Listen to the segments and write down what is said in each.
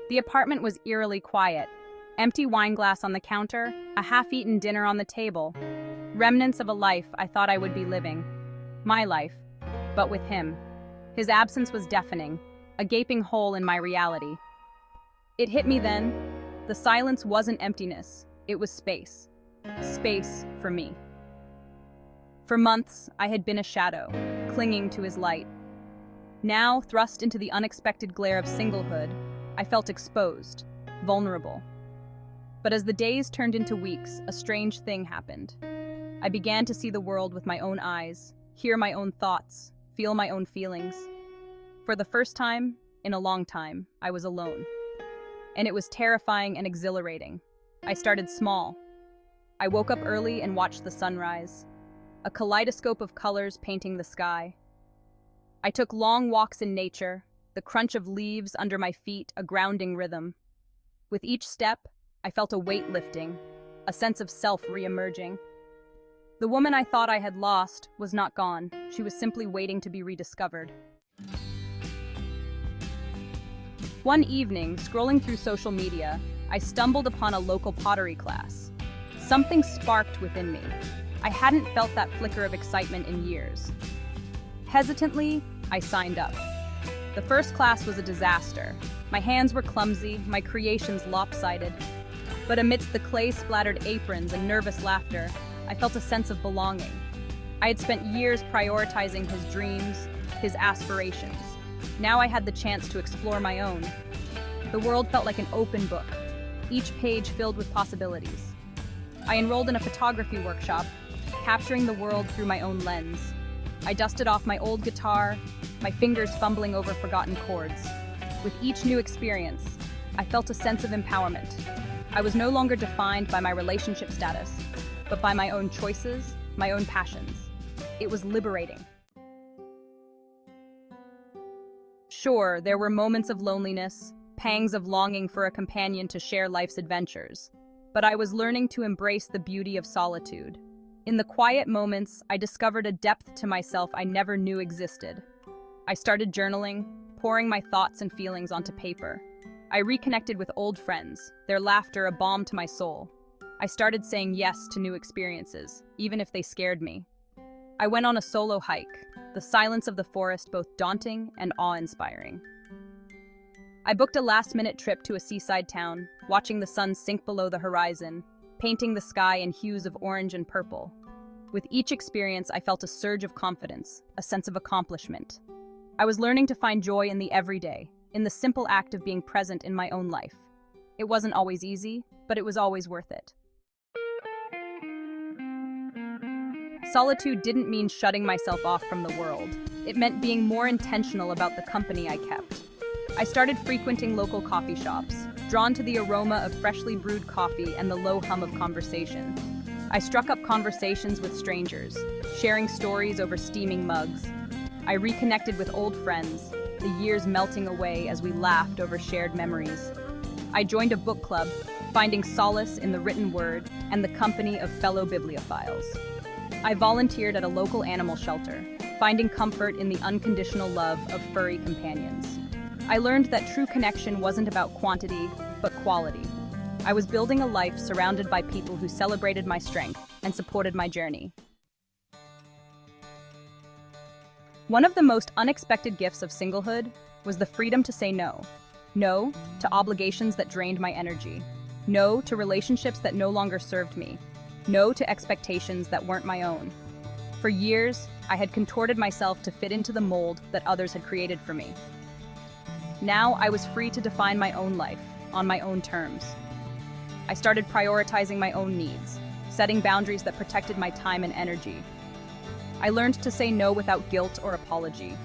The apartment was eerily quiet. Empty wine glass on the counter, a half-eaten dinner on the table. Remnants of a life I thought I would be living. My life, but with him. His absence was deafening, a gaping hole in my reality. It hit me then. The silence wasn't emptiness, it was space. Space for me. For months, I had been a shadow, clinging to his light. Now, thrust into the unexpected glare of singlehood, I felt exposed, vulnerable. But as the days turned into weeks, a strange thing happened. I began to see the world with my own eyes, hear my own thoughts, feel my own feelings. For the first time, in a long time, I was alone. And it was terrifying and exhilarating. I started small. I woke up early and watched the sunrise, a kaleidoscope of colors painting the sky. I took long walks in nature, the crunch of leaves under my feet a grounding rhythm. With each step, I felt a weight lifting, a sense of self re-emerging. The woman I thought I had lost was not gone. She was simply waiting to be rediscovered. One evening, scrolling through social media, I stumbled upon a local pottery class. Something sparked within me. I hadn't felt that flicker of excitement in years. Hesitantly, I signed up. The first class was a disaster. My hands were clumsy, my creations lopsided. But amidst the clay-splattered aprons and nervous laughter, I felt a sense of belonging. I had spent years prioritizing his dreams, his aspirations. Now I had the chance to explore my own. The world felt like an open book, each page filled with possibilities. I enrolled in a photography workshop, capturing the world through my own lens. I dusted off my old guitar, my fingers fumbling over forgotten chords. With each new experience, I felt a sense of empowerment. I was no longer defined by my relationship status, but by my own choices, my own passions. It was liberating. Sure, there were moments of loneliness, pangs of longing for a companion to share life's adventures, but I was learning to embrace the beauty of solitude. In the quiet moments, I discovered a depth to myself I never knew existed. I started journaling, pouring my thoughts and feelings onto paper. I reconnected with old friends, their laughter a balm to my soul. I started saying yes to new experiences, even if they scared me. I went on a solo hike, the silence of the forest both daunting and awe-inspiring. I booked a last-minute trip to a seaside town, watching the sun sink below the horizon, painting the sky in hues of orange and purple. With each experience, I felt a surge of confidence, a sense of accomplishment. I was learning to find joy in the everyday, in the simple act of being present in my own life. It wasn't always easy, but it was always worth it. Solitude didn't mean shutting myself off from the world. It meant being more intentional about the company I kept. I started frequenting local coffee shops, drawn to the aroma of freshly brewed coffee and the low hum of conversation. I struck up conversations with strangers, sharing stories over steaming mugs. I reconnected with old friends, the years melting away as we laughed over shared memories. I joined a book club, finding solace in the written word and the company of fellow bibliophiles. I volunteered at a local animal shelter, finding comfort in the unconditional love of furry companions. I learned that true connection wasn't about quantity, but quality. I was building a life surrounded by people who celebrated my strength and supported my journey. One of the most unexpected gifts of singlehood was the freedom to say no. No to obligations that drained my energy. No to relationships that no longer served me. No to expectations that weren't my own. For years, I had contorted myself to fit into the mold that others had created for me. Now I was free to define my own life, on my own terms. I started prioritizing my own needs, setting boundaries that protected my time and energy. I learned to say no without guilt or apology.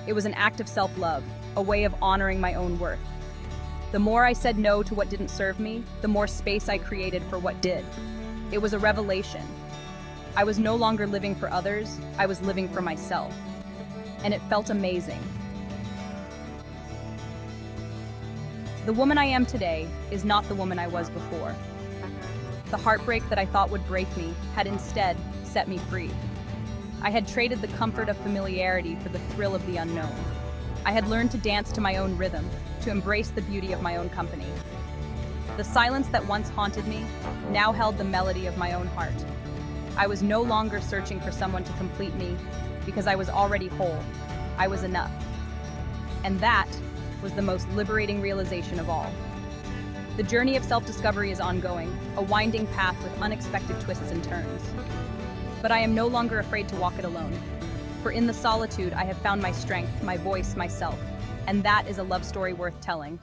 It was an act of self-love, a way of honoring my own worth. The more I said no to what didn't serve me, the more space I created for what did. It was a revelation. I was no longer living for others, I was living for myself. And it felt amazing. The woman I am today is not the woman I was before. The heartbreak that I thought would break me had instead set me free. I had traded the comfort of familiarity for the thrill of the unknown. I had learned to dance to my own rhythm, to embrace the beauty of my own company. The silence that once haunted me now held the melody of my own heart. I was no longer searching for someone to complete me because I was already whole. I was enough. And that was the most liberating realization of all. The journey of self-discovery is ongoing, a winding path with unexpected twists and turns. But I am no longer afraid to walk it alone. For in the solitude, I have found my strength, my voice, myself. And that is a love story worth telling.